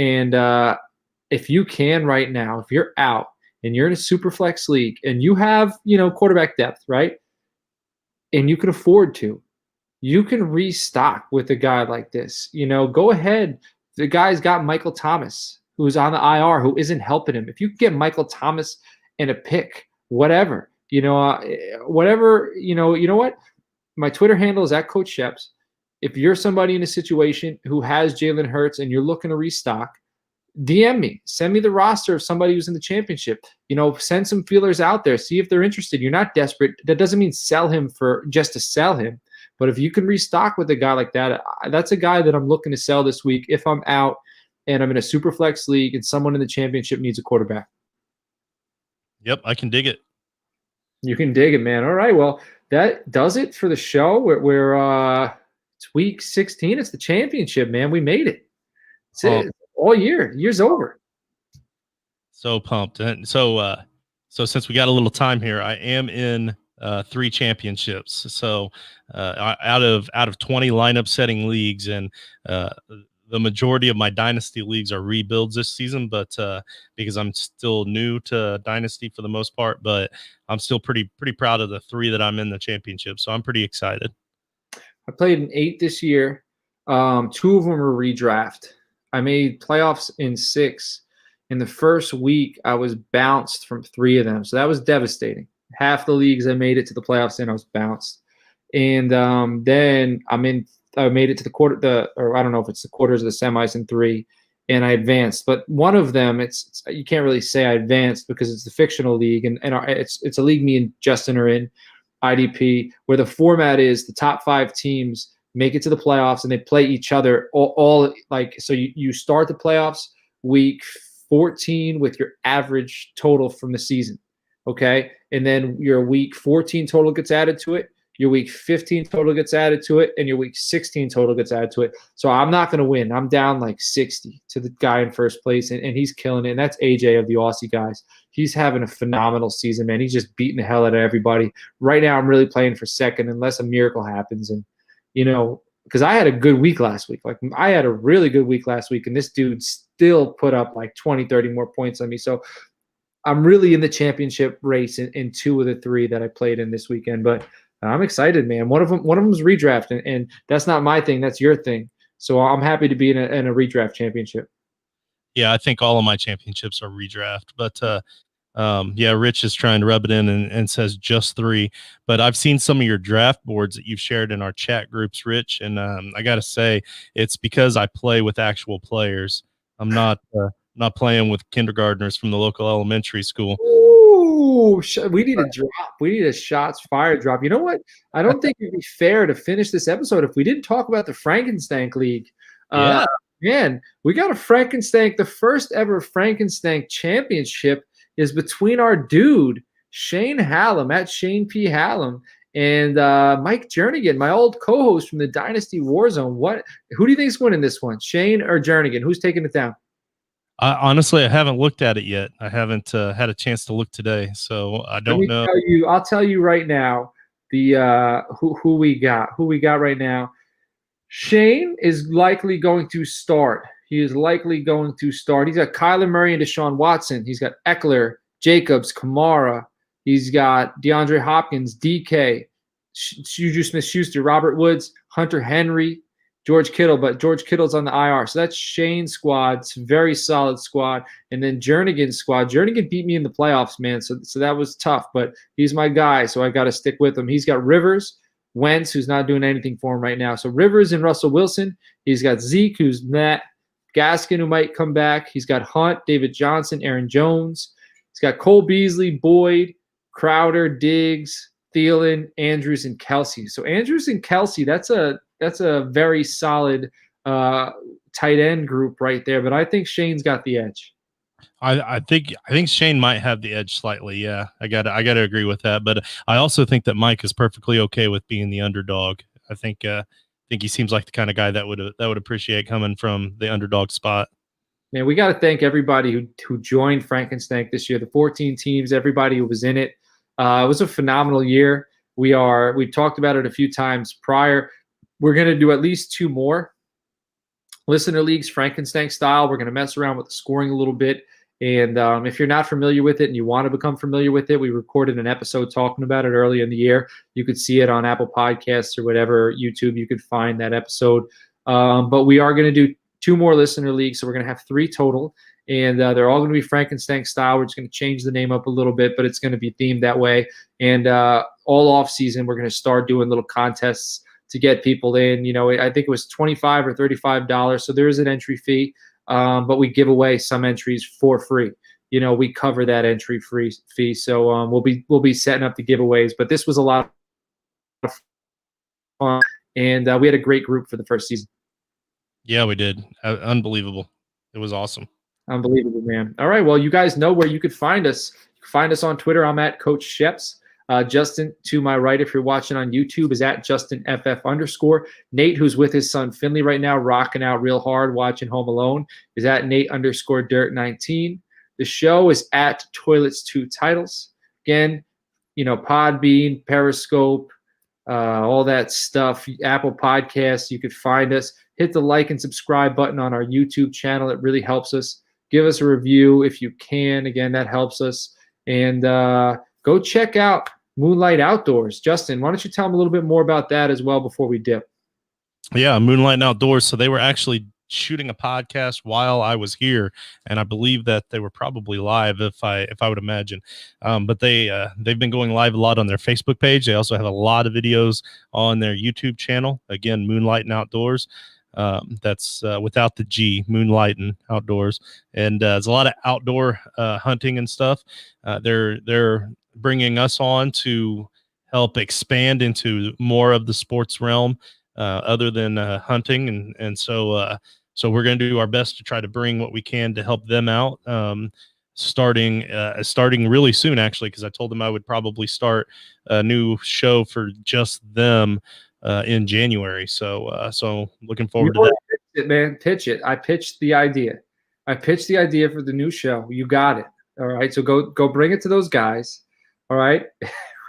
if you can right now, if you're out and you're in a super flex league and you have, quarterback depth, right? And you can afford to, you can restock with a guy like this. Go ahead. The guy's got Michael Thomas, who's on the IR, who isn't helping him. If you get Michael Thomas and a pick, whatever, whatever, you know what? My Twitter handle is @CoachSheps. If you're somebody in a situation who has Jalen Hurts and you're looking to restock, DM me. Send me the roster of somebody who's in the championship. Send some feelers out there. See if they're interested. You're not desperate. That doesn't mean sell him for just to sell him. But if you can restock with a guy like that, that's a guy that I'm looking to sell this week if I'm out and I'm in a super flex league and someone in the championship needs a quarterback. Yep, I can dig it. You can dig it, man. All right. Well, that does it for the show. It's week 16. It's the championship, man. We made it. It's it. All year. Year's over. So pumped. And so since we got a little time here, I am in 3 championships. So out of 20 lineup setting leagues, and the majority of my dynasty leagues are rebuilds this season, but because I'm still new to dynasty for the most part, but I'm still pretty proud of the 3 that I'm in the championship. So I'm pretty excited. I played in 8 this year. 2 of them were redraft. I made playoffs in 6. In the first week, I was bounced from 3 of them. So that was devastating. Half the leagues I made it to the playoffs in, I was bounced. And then I made it to or I don't know if it's the quarters or the semis in 3, and I advanced. But one of them, it's you can't really say I advanced because it's the fictional league, and it's a league me and Justin are in, IDP, where the format is the top 5 teams make it to the playoffs and they play each other all like, so you start the playoffs week 14 with your average total from the season, okay? And then your week 14 total gets added to it, your week 15 total gets added to it, and your week 16 total gets added to it. So I'm not going to win. I'm down like 60 to the guy in first place, and he's killing it. And that's AJ of the Aussie guys. He's having a phenomenal season, man. He's just beating the hell out of everybody. Right now, I'm really playing for second unless a miracle happens. And, because I had a good week last week. Like, I had a really good week last week, and this dude still put up like 20, 30 more points on me. So I'm really in the championship race in 2 of the 3 that I played in this weekend. But I'm excited, man. One of them is redraft, and that's not my thing. That's your thing. So I'm happy to be in a redraft championship. Yeah, I think all of my championships are redraft, but yeah, Rich is trying to rub it in and says just 3, but I've seen some of your draft boards that you've shared in our chat groups, Rich, and I got to say, it's because I play with actual players. I'm not playing with kindergartners from the local elementary school. Ooh, we need a drop. We need a shots fired drop. You know what? I don't think it'd be fair to finish this episode if we didn't talk about the Frankenstein League. Yeah. Man, we got a Frankenstein. The first ever Frankenstein championship is between our dude, Shane Hallam, at Shane P. Hallam, and Mike Jernigan, my old co-host from the Dynasty Warzone. Who do you think is winning this one, Shane or Jernigan? Who's taking it down? Honestly, I haven't looked at it yet. I haven't had a chance to look today, so I don't know. I'll tell you right now the who we got. Who we got right now. Shane is likely going to start. He is likely going to start. He's got Kyler Murray and Deshaun Watson. He's got Eckler, Jacobs, Kamara. He's got DeAndre Hopkins, DK, Juju Smith-Schuster, Robert Woods, Hunter Henry, George Kittle, but George Kittle's on the IR. So that's Shane's squad. It's a very solid squad. And then Jernigan's squad. Jernigan beat me in the playoffs, man. So that was tough, but he's my guy, so I got to stick with him. He's got Rivers, Wentz, who's not doing anything for him right now. So Rivers and Russell Wilson. He's got Zeke, who's Matt Gaskin, who might come back. He's got Hunt, David Johnson, Aaron Jones. He's got Cole Beasley, Boyd, Crowder, Diggs, Thielen, Andrews, and Kelsey. So Andrews and Kelsey, that's a very solid tight end group right there. But I think Shane's got the edge. I think Shane might have the edge slightly. Yeah, I gotta agree with that. But I also think that Mike is perfectly okay with being the underdog. I think he seems like the kind of guy that would appreciate coming from the underdog spot. Man, we got to thank everybody who joined Frankenstein this year. The 14 teams, everybody who was in it. It was a phenomenal year. We've talked about it a few times prior. We're going to do at least 2 more listener leagues, Frankenstein style. We're going to mess around with the scoring a little bit. And if you're not familiar with it and you want to become familiar with it, we recorded an episode talking about it early in the year. You could see it on Apple Podcasts or whatever, YouTube. You could find that episode. But we are going to do 2 more listener leagues. So we're going to have 3 total. And they're all going to be Frankenstein style. We're just going to change the name up a little bit, but it's going to be themed that way. And all off season, we're going to start doing little contests to get people in. I think it was $25 or $35. So there is an entry fee, but we give away some entries for free. We cover that entry fee. So we'll be setting up the giveaways. But this was a lot of fun, and we had a great group for the first season. Yeah, we did. Unbelievable. It was awesome. Unbelievable, man. All right. Well, you guys know where you could find us. You can find us on Twitter. I'm at Coach Sheps. Justin, to my right, if you're watching on YouTube, is at JustinFF_. Nate, who's with his son Finley right now, rocking out real hard, watching Home Alone, is at Nate_Dirt19. The show is at Toilets2Titles. Again, Podbean, Periscope, all that stuff, Apple Podcasts, you could find us. Hit the like and subscribe button on our YouTube channel. It really helps us. Give us a review if you can. Again, that helps us. And go check out Moonlight Outdoors. Justin, why don't you tell them a little bit more about that as well before we dip? Yeah, Moonlightin Outdoors. So they were actually shooting a podcast while I was here, and I believe that they were probably live, if I would imagine. But they've been going live a lot on their Facebook page. They also have a lot of videos on their YouTube channel. Again, Moonlightin Outdoors. That's without the G, Moonlightin Outdoors, and there's a lot of outdoor hunting and stuff. They're bringing us on to help expand into more of the sports realm, other than hunting, and so we're going to do our best to try to bring what we can to help them out. Starting really soon, actually, because I told them I would probably start a new show for just them in January. So looking forward to that. Pitch it, man. Pitch it. I pitched the idea. for the new show. You got it. All right. So go bring it to those guys. All right.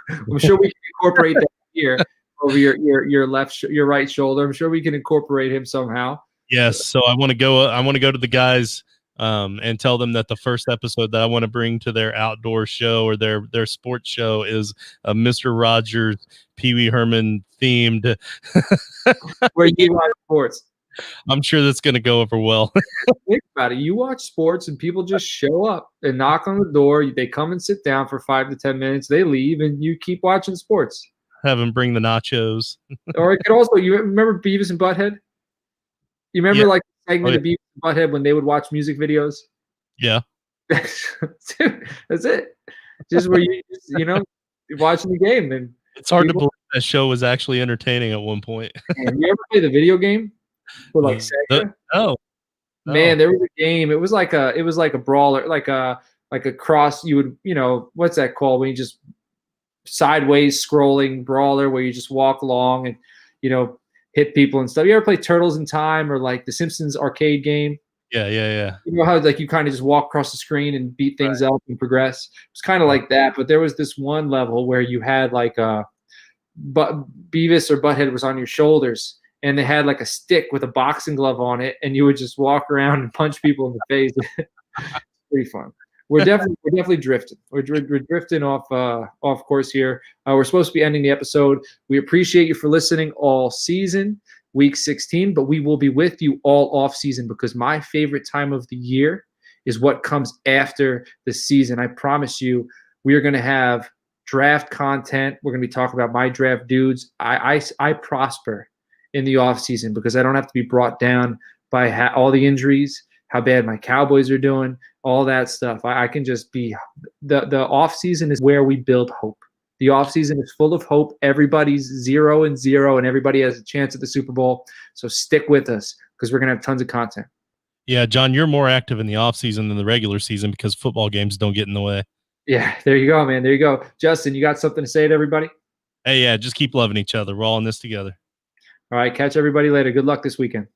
I'm sure we can incorporate that here over your your right shoulder. I'm sure we can incorporate him somehow. Yes. So I want to go to the guys and tell them that the first episode that I want to bring to their outdoor show or their sports show is a Mr. Rogers, Pee Wee Herman themed where you watch sports. I'm sure that's going to go over well. Think about it. You watch sports and people just show up and knock on the door. They come and sit down for 5 to 10 minutes. They leave and you keep watching sports. Have them bring the nachos. Or it could also, you remember Beavis and Butthead? You remember like the segment of Beavis and Butthead when they would watch music videos? Yeah. That's it. Just where you're watching the game. And it's hard to believe that show was actually entertaining at one point. Have you ever played the video game? For like Sega? Man, there was a game. It was like a brawler, like a cross. You would, what's that called when you just sideways scrolling brawler where you just walk along and hit people and stuff. You ever play Turtles in Time or like the Simpsons arcade game? Yeah. You know how like you kind of just walk across the screen and beat things up and progress? It's kind of like that, but there was this one level where you had like Beavis or Butthead was on your shoulders. And they had like a stick with a boxing glove on it, and you would just walk around and punch people in the face. Pretty fun. We're definitely drifting. We're drifting off course here. We're supposed to be ending the episode. We appreciate you for listening all season, week 16, but we will be with you all off season because my favorite time of the year is what comes after the season. I promise you, we are going to have draft content. We're going to be talking about my draft dudes. I prosper in the off season because I don't have to be brought down by all the injuries, how bad my Cowboys are doing, all that stuff. I can just be the off season is where we build hope. The off season is full of hope. Everybody's 0-0 and everybody has a chance at the Super Bowl. So stick with us because we're going to have tons of content. Yeah, John, you're more active in the off season than the regular season because football games don't get in the way. Yeah, there you go, man. There you go. Justin, you got something to say to everybody? Hey, yeah, just keep loving each other. We're all in this together. All right, catch everybody later. Good luck this weekend.